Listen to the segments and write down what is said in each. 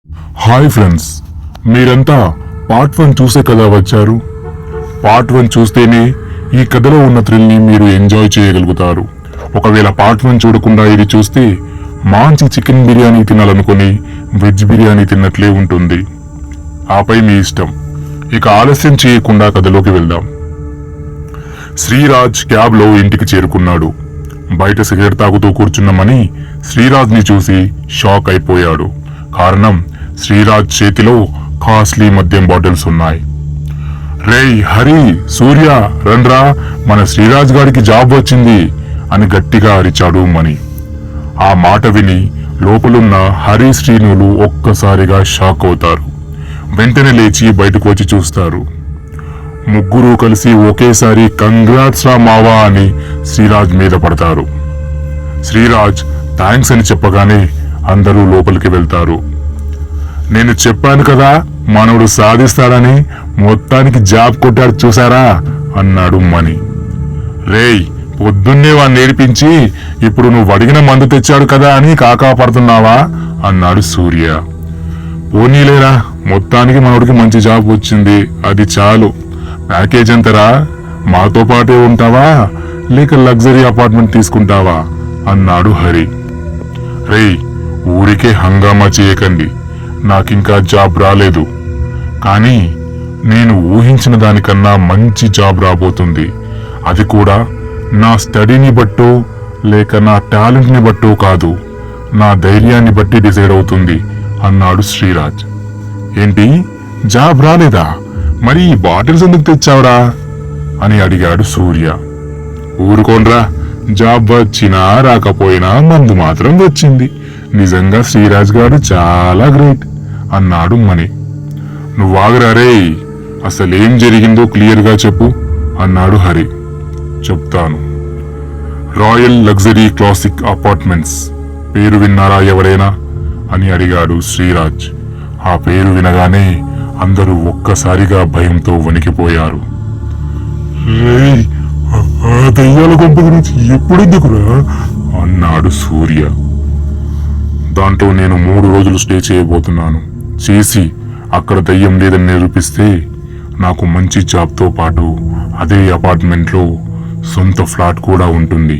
Hi friends, మీరంతా part 1 చూసే కదా వచ్చారు. పార్ట్ 1 చూస్తేనే ఈ కథలో ఉన్న థ్రిల్ని మీరు ఎంజాయ్ చేయగలుగుతారు. ఒకవేళ పార్ట్ 1 చూడకుండా ఇది చూస్తే మంచి చికెన్ బిర్యానీ తినాలనుకుని వెజ్ బిర్యానీ తిన్నట్లే ఉంటుంది. ఆపై మీ ఇష్టం. ఇక ఆలస్యం చేయకుండా కథలోకి వెళ్దాం. శ్రీరాజ్ క్యాబ్లో ఇంటికి చేరుకున్నాడు. బయట సిగరెట్ తాగుతూ కూర్చున్న మణి శ్రీరాజ్ని చూసి షాక్ అయిపోయాడు. కారణం, శ్రీరాజ్ చేతిలో కాస్ట్లీ మద్యం బాటిల్స్ ఉన్నాయి. రేయ్ హరి, సూర్య, రండ్రా, మన శ్రీరాజ్ గారికి జాబ్ వచ్చింది అని గట్టిగా అరిచాడు మణి. ఆ మాట విని లోపలున్న హరి, శ్రీనులు ఒక్కసారిగా షాక్ అవుతారు. వెంటనే లేచి బయటకు వచ్చి చూస్తారు. ముగ్గురు కలిసి ఒకేసారి కంగ్రాట్స్ రా మావా అని శ్రీరాజ్ మీద పడతారు. శ్రీరాజ్ థ్యాంక్స్ అని చెప్పగానే అందరూ లోపలికి వెళ్తారు. నేను చెప్పాను కదా మనవడు సాధిస్తాడని, మొత్తానికి జాబ్ కొట్టాడు చూసారా అన్నాడు మణి. రేయ్, పొద్దున్నే వాడిని నేర్పించి ఇప్పుడు నువ్వు అడిగిన మందు తెచ్చాడు కదా అని కాకా పడుతున్నావా అన్నాడు సూర్య. పోనీలేరా, మొత్తానికి మనవడికి మంచి జాబ్ వచ్చింది, అది చాలు. ప్యాకేజ్ ఎంతరా? మాతో పాటే ఉంటావా లేక లగ్జరీ అపార్ట్మెంట్ తీసుకుంటావా అన్నాడు హరి. రేయ్, ఊరికే హంగామా చేయకండి, నాకింకా జాబ్ రాలేదు. కానీ నేను ఊహించిన దానికన్నా మంచి జాబ్ రాబోతుంది. అది కూడా నా స్టడీని బట్టో లేక నా టాలెంట్ని బట్టో కాదు, నా ధైర్యాన్ని బట్టి డిసైడ్ అవుతుంది అన్నాడు శ్రీరాజ్. ఏంటి, జాబ్ రాలేదా? మరి ఈ బాటిల్స్ ఎందుకు తెచ్చావురా అని అడిగాడు సూర్య. ఊరుకోండ్రా, జాబ్ వచ్చినా రాకపోయినా మందు మాత్రం వచ్చింది. నిజంగా శ్రీరాజ్ గారు చాలా గ్రేట్ అన్నాడు మణి. నువ్వాగరా రేయ్, అసలేం జరిగిందో క్లియర్గా చెప్పు అన్నాడు హరి. చెప్తాను. రాయల్ లగ్జరీ క్లాసిక్ అపార్ట్మెంట్స్ పేరు విన్నారా ఎవరైనా అని అడిగాడు శ్రీరాజ్. ఆ పేరు వినగానే అందరూ ఒక్కసారిగా భయంతో వణికిపోయారు. రేయ్, ఆ దయ్యాల కొంప గురించి ఎప్పుడెందుకురా అన్నాడు సూర్య. దాంట్లో నేను 3 రోజులు స్టే చేయబోతున్నాను. చేసి అక్కడ దయ్యం లేదని నిరూపిస్తే నాకు మంచి జాబ్తో పాటు అదే అపార్ట్మెంట్లో సొంత ఫ్లాట్ కూడా ఉంటుంది.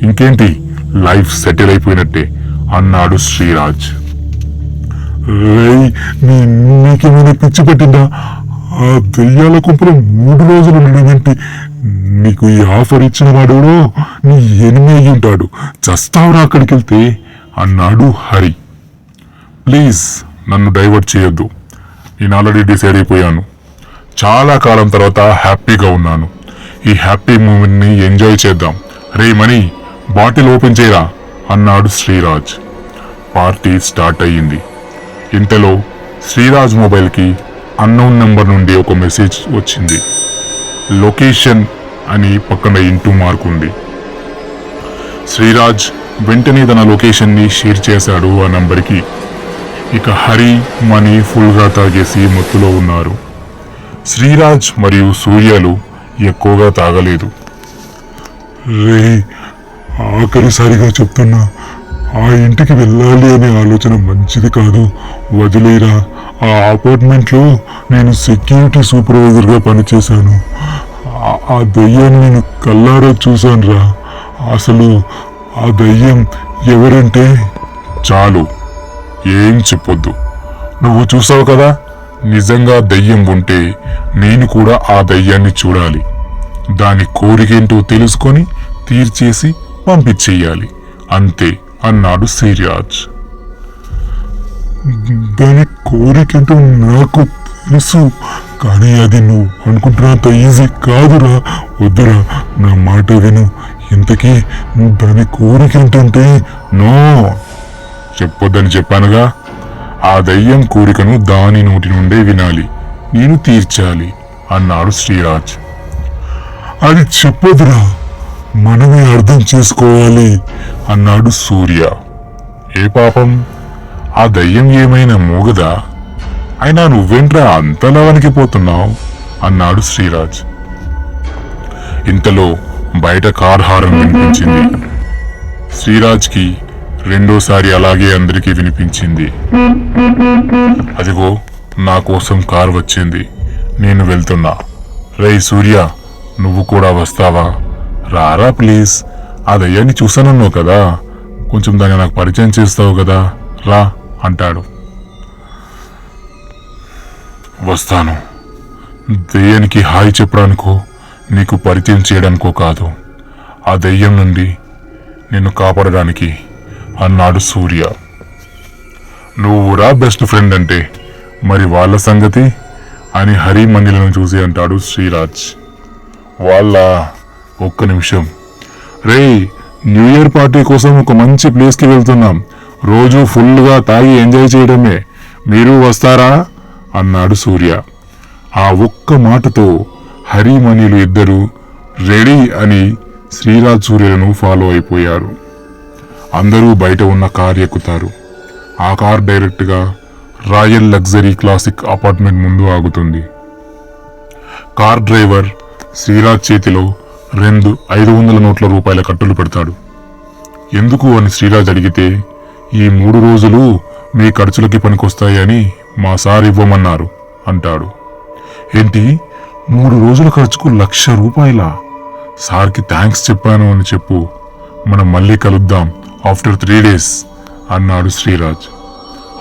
ఇంకేంటి, లైఫ్ సెటిల్ అయిపోయినట్టే అన్నాడు శ్రీరాజ్. రేయ్, నీకేమైనా పిచ్చి పట్టిందా? ఆ దయ్యాల కుంపలో 3 రోజులు ఉండేంటి? నీకు ఈ ఆఫర్ ఇచ్చిన వాడు నీ ఎనిమి అయి ఉంటాడు, చస్తావురా అక్కడికి వెళ్తే అన్నాడు హరి. ప్లీజ్ నన్ను డైవర్ట్ చేయొద్దు, నేను ఆల్రెడీ డిసైడ్ అయిపోయాను. చాలా కాలం తర్వాత హ్యాపీగా ఉన్నాను. ఈ హ్యాపీ మూమెంట్ని ఎంజాయ్ చేద్దాం. రే మణి, బాటిల్ ఓపెన్ చేయరా అన్నాడు శ్రీరాజ్. పార్టీ స్టార్ట్ అయ్యింది. ఇంతలో శ్రీరాజ్ మొబైల్కి అన్నోన్ నెంబర్ నుండి ఒక మెసేజ్ వచ్చింది. లొకేషన్ అని పక్కన ఇంటూ మార్క్ ఉంది. శ్రీరాజ్ వెంటనే తన లొకేషన్ని షేర్ చేశాడు ఆ నంబర్కి. ఇక హరి, మణి ఫుల్గా తాగేసి మత్తులో ఉన్నారు. శ్రీరాజ్ మరియు సూర్యలు ఎక్కువగా తాగలేదు. రే, ఆఖరిసారిగా చెప్తున్నా, ఆ ఇంటికి వెళ్ళాలి అనే ఆలోచన మంచిది కాదు, వదిలేరా. ఆ అపార్ట్మెంట్లో నేను సెక్యూరిటీ సూపర్వైజర్గా పనిచేశాను. ఆ దయ్యాన్ని నేను కల్లారా చూశానురా. అసలు ఆ దయ్యం ఎవరంటే... చాలు, ఏం చెప్పొద్దు. నువ్వు చూసావు కదా, నిజంగా దయ్యం ఉంటే నేను కూడా ఆ దయ్యాన్ని చూడాలి. దాని కోరికేంటో తెలుసుకొని తీర్చేసి పంపించేయాలి, అంతే అన్నాడు శ్రీరాజ్. దాని కోరికేంటో నాకు తెలుసు, కానీ అది నువ్వు అనుకుంటున్నంత ఈజీ కాదురా. వద్దురా, నా మాట విను. ఇంతకీ దాని కోరికేంటంటే... నో, చెప్పొద్దని చెప్పానుగా. ఆ దయ్యం కోరికను దాని నోటి నుండే వినాలి, నేను తీర్చాలి అన్నాడు శ్రీరాజ్. అది చెప్పొద్దురా, మనమే అర్థం చేసుకోవాలి అన్నాడు సూర్య. ఏ పాపం, ఆ దయ్యం ఏమైనా మూగదా? అయినా నువ్వేంట్రా అంతలా వణికిపోతున్నావు అన్నాడు శ్రీరాజ్. ఇంతలో బయట కార్ హారన్ వినిపించింది. శ్రీరాజ్కి రెండోసారి అలాగే అందరికీ వినిపించింది. అదిగో నా కోసం కార్ వచ్చింది, నేను వెళ్తున్నా. రేయ్ సూర్య, నువ్వు కూడా వస్తావా? రారా ప్లీజ్, ఆ దయ్యాన్ని చూసానన్నావు కదా, కొంచెం దాన్ని నాకు పరిచయం చేస్తావు కదా, రా అంటాడు. వస్తాను. దయ్యానికి హాయ్ చెప్పడానికో నీకు పరిచయం చేయడానికో కాదు, ఆ దయ్యం నుండి నిన్ను కాపాడడానికి అన్నాడు సూర్య. నువ్వురా బెస్ట్ ఫ్రెండ్ అంటే మరి వాళ్ళ సంగతి అని హరి మందిలను చూసి అంటాడు శ్రీరాజ్. వాళ్ళ ఒక్క నిమిషం. రేయ్, న్యూ ఇయర్ పార్టీ కోసం ఒక మంచి ప్లేస్కి వెళ్తున్నాం, రోజు ఫుల్గా తాగి ఎంజాయ్ చేయడమే, మీరు వస్తారా అన్నాడు సూర్య. ఆ ఒక్క మాటతో హరిమణిలు ఇద్దరు రెడీ అని శ్రీరాజ్ సూర్యులను ఫాలో అయిపోయారు. అందరూ బయట ఉన్న కార్ ఎక్కుతారు. ఆ కార్ డైరెక్ట్గా రాయల్ లగ్జరీ క్లాసిక్ అపార్ట్మెంట్ ముందు ఆగుతుంది. కార్ డ్రైవర్ శ్రీరాజ్ చేతిలో 500 నోట్ల రూపాయల కట్టులు పెడతాడు. ఎందుకు అని శ్రీరాజ్ అడిగితే, ఈ 3 రోజులు మీ ఖర్చులకి పనికొస్తాయని మా సార్ ఇవ్వమన్నారు అంటాడు. ఏంటి, 3 రోజుల ఖర్చుకు 1,00,000 రూపాయలా? సార్కి థ్యాంక్స్ చెప్పాను అని చెప్పు, మనం మళ్ళీ కలుద్దాం ఆఫ్టర్ 3 days అన్నాడు శ్రీరాజ్.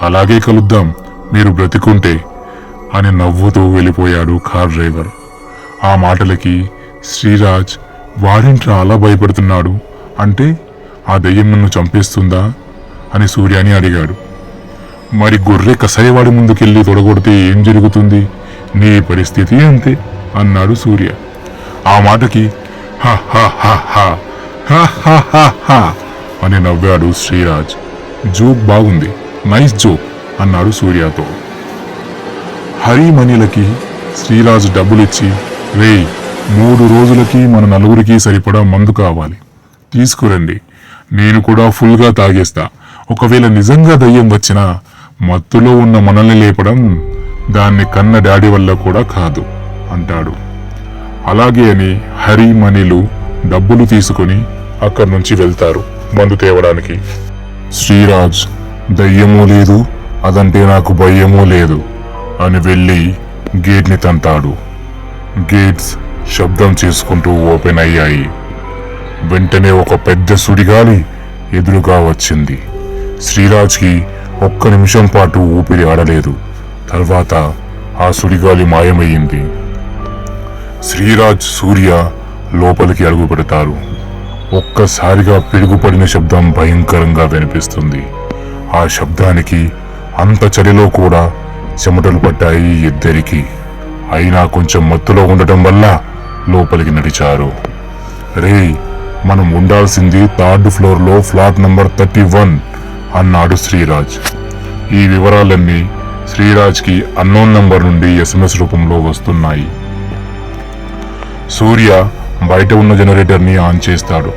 అలాగే కలుద్దాం, మీరు బ్రతికుంటే అని నవ్వుతూ వెళ్ళిపోయాడు కార్ డ్రైవర్. ఆ మాటలకి శ్రీరాజ్, వాడింట్రా అలా భయపడుతున్నాడు అంటే ఆ దయ్యం నన్ను చంపేస్తుందా అని సూర్యాని అడిగాడు. మరి గొర్రె కసాయవాడి ముందుకెళ్ళి తొడగొడితే ఏం జరుగుతుంది, నీ పరిస్థితి అంతే అన్నాడు సూర్య. ఆ మాటకి హ హ హ హ హ హ హ హ అని నవ్వాడు శ్రీరాజ్. జోక్ బాగుంది, నైస్ జోక్ అన్నాడు సూర్యతో. హరిమణిలకి శ్రీరాజ్ డబ్బులిచ్చి, రేయ్ 3 రోజులకి మన 4గురికి సరిపడా మందు కావాలి, తీసుకురండి, నేను కూడా ఫుల్గా తాగేస్తా, ఒకవేళ నిజంగా దయ్యం వచ్చినా మత్తులో ఉన్న మనల్ని లేపడం దాన్ని కన్న డాడీ వల్ల కూడా కాదు అంటాడు. అలాగే అని హరిమణిలు డబ్బులు తీసుకుని అక్కడి నుంచి వెళ్తారు మందు తేవడానికి. శ్రీరాజ్, దయ్యమూ లేదు, అదంటే నాకు భయమూ లేదు అని వెళ్ళి గేట్ని తంతాడు. గేట్స్ శబ్దం చేసుకుంటూ ఓపెన్ అయ్యాయి. వెంటనే ఒక పెద్ద సుడిగాలి ఎదురుగా వచ్చింది. శ్రీరాజ్కి ఒక్క నిమిషం పాటు ఊపిరి ఆడలేదు. తర్వాత ఆ సుడిగాలి మాయమయ్యింది. శ్రీరాజ్, సూర్య లోపలికి అడుగు పెడతారు. ఒక్కసారిగా పిడుగుపడిన శబ్దం భయంకరంగా వినిపిస్తుంది. ఆ శబ్దానికి అంత చలిలో కూడా చెమటలు పట్టాయి ఇద్దరికి. అయినా కొంచెం మత్తులో ఉండటం వల్ల లోపలికి నడిచారు. రే, మనం ఉండాల్సింది 3rd ఫ్లోర్లో ఫ్లాట్ నంబర్ 31 అన్నాడు శ్రీరాజ్. ఈ వివరాలన్నీ శ్రీరాజ్కి అన్నోన్ నంబర్ నుండి SMS రూపంలో వస్తున్నాయి. సూర్య బయట ఉన్న జనరేటర్ని ఆన్ చేస్తాడు.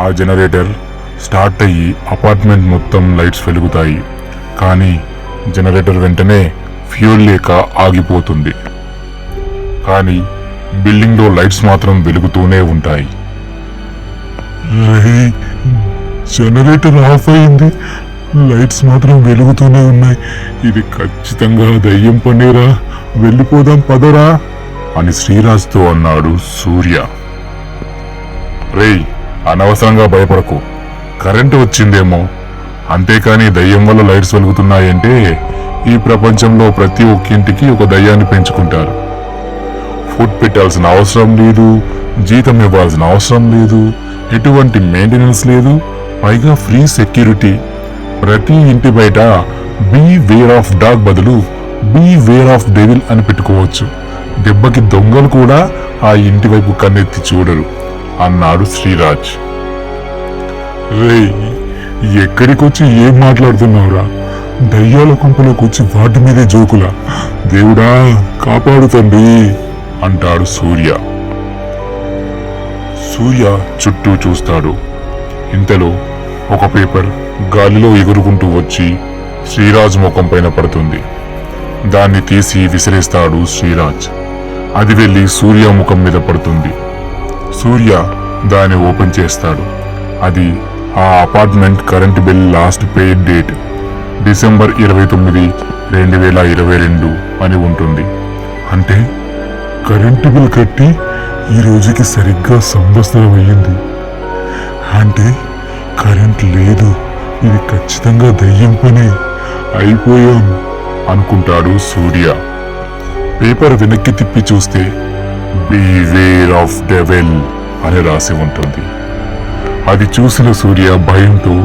ఆ జనరేటర్ స్టార్ట్ అయ్యి అపార్ట్మెంట్ మొత్తం లైట్స్ వెలుగుతాయి. కానీ జనరేటర్ వెంటనే ఫ్యూల్ లేక ఆగిపోతుంది. కానీ బిల్డింగ్లో లైట్స్ మాత్రం వెలుగుతూనే ఉంటాయి. జనరేటర్ ఆఫ్ అయింది, లైట్స్ మాత్రం వెలుగుతూనే ఉన్నాయి, ఇది ఖచ్చితంగా దయ్యం పనేరా, వెళ్ళిపోదాం పదరా అని శ్రీరాజ్తో అన్నాడు సూర్య. రేయ్, అనవసరంగా భయపడకు, కరెంటు వచ్చిందేమో, అంతేకాని దయ్యం వల్ల లైట్స్ వెలుగుతున్నాయంటే ఈ ప్రపంచంలో ప్రతి ఒక్కింటికి ఒక దయ్యాన్ని పెంచుకుంటారు. ఫుడ్ పెట్టాల్సిన అవసరం లేదు, జీతం ఇవ్వాల్సిన అవసరం లేదు, ఎటువంటి మెయింటెనెన్స్ లేదు, పైగా ఫ్రీ సెక్యూరిటీ. ప్రతి ఇంటి బయట బీ వేర్ ఆఫ్ డాగ్ బదులు బీ వేర్ ఆఫ్ డెవిల్ అని పెట్టుకోవచ్చు. దెబ్బకి దొంగలు కూడా ఆ ఇంటి వైపు కన్నెత్తి చూడరు అన్నాడు శ్రీరాజ్. రే, ఎక్కడికొచ్చి ఏం మాట్లాడుతున్నావురా, దయ్యాల కుంపలోకి వచ్చి వాటి మీదే జోకులా, దేవుడా కాపాడు తండ్రి అంటాడు సూర్య. సూర్య చుట్టూ చూస్తాడు. ఇంతలో ఒక పేపర్ గాలిలో ఎగురుకుంటూ వచ్చి శ్రీరాజ్ ముఖం పైన పడుతుంది. దాన్ని తీసి విసిరేస్తాడు శ్రీరాజ్. అది వెళ్ళి సూర్య ముఖం మీద పడుతుంది. సూర్య దాన్ని ఓపెన్ చేస్తాడు. అది ఆ అపార్ట్మెంట్ కరెంట్ బిల్ లాస్ట్ పేడ్ డేట్ డిసెంబర్ 29, 2022 అని ఉంటుంది. అంటే కరెంటు బిల్ కట్టి ఈ రోజుకి సరిగ్గా సంవత్సరం అయ్యింది. అంటే కరెంట్ లేదు, ఇది ఖచ్చితంగా దయ్యం పని, అయిపోయాం అనుకుంటాడు సూర్య. పేపర్ వెనక్కి తిప్పి చూస్తే బివేర్ ఆఫ్ డెవిల్ అని రాసి ఉంటుంది. అది చూసిన సూర్య భయంతో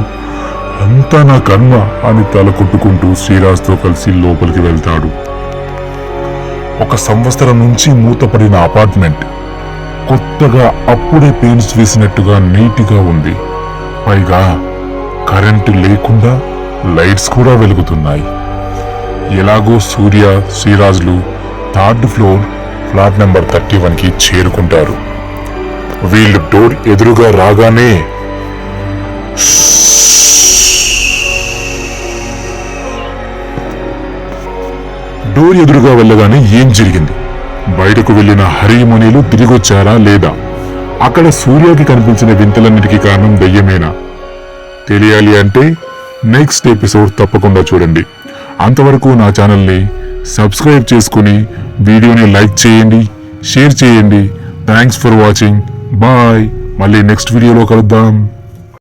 అంతా నా కర్మ అని తల కొట్టుకుంటూ శ్రీరాజ్తో కలిసి లోపలికి వెళ్తాడు. 1 సంవత్సరం నుంచి మూతపడిన అపార్ట్మెంట్ కొత్తగా అప్పుడే పెయింట్స్ వేసినట్టుగా నీట్గా ఉంది. పైగా కరెంటు లేకుండా లైట్స్ కూడా వెలుగుతున్నాయి. ఎలాగో సూర్య, శ్రీరాజులు 3rd ఫ్లోర్ ఫ్లాట్ నెంబర్ 31కి చేరుకుంటారు. వీళ్ళు డోర్ ఎదురుగా రాగానే వెళ్ళగానే ఏం జరిగింది? బయటకు వెళ్లిన హరిమణిలు తిరిగొచ్చారా లేదా? అక్కడ సూర్యకి కనిపించిన వింతలన్నిటికీ కారణం దయ్యమేనా? తెలియాలి అంటే నెక్స్ట్ ఎపిసోడ్ తప్పకుండా చూడండి. అంతవరకు నా ఛానల్ని సబ్స్క్రైబ్ చేసుకుని వీడియోని లైక్ చేయండి, షేర్ చేయండి. Thanks for watching. బాయ్. మళ్ళీ నెక్స్ట్ వీడియోలో కలుద్దాం.